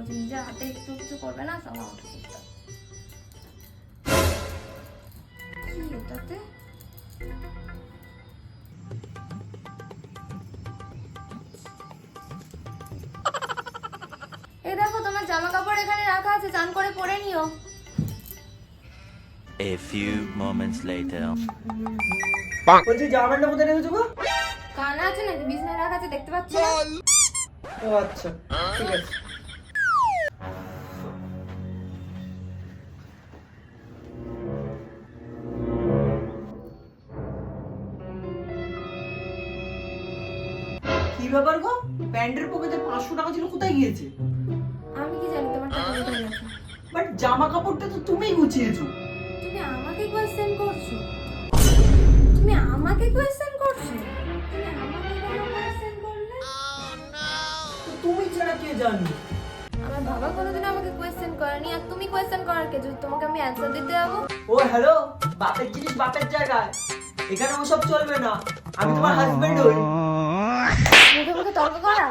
বলছে নিজের হাতে একটু কিছু করবে না, সব আমাকে করতে হবে। কি এটাতে? এই দেখো তোমার জামা কাপড় এখানে রাখা আছে, চান করে পরে নিও। A few moments later. বলছি জামাটা কোথায় রেখেছো গো? কানা আছে নাকি? বিছনায় রাখা আছে, দেখতে পাচ্ছ না? ও আচ্ছা, ঠিক আছে। কি ব্যাপার গো? প্যান্টের পকেটে 500 টাকা ছিল, কোথায় গিয়েছে? আমি কি জানি তোমার টাকা কোথায় গেছে? বাট জামা কাপড়টা তো তুমিই গুছিয়েছো। তুমি আমাকে কোয়েশ্চেন করছো? তুমি আমাকে কোয়েশ্চেন করছো? তুমি আমাকে কেন কোয়েশ্চেন করলে? তো তুমি ছাড়া কে জানবে? আমার বাবা কোনোদিন আমাকে কোয়েশ্চেন করেনি, আর তুমি কোয়েশ্চেন করার কে? যদি তোমাকে আমি অ্যানসার দিতে যাবো? ও হ্যালো, বাপের জিনিস বাপের জায়গায়, এখানে ওসব চলবে না। আমি তোমার হাজবেন্ড হই। মুখে মুখে তর্ক করা?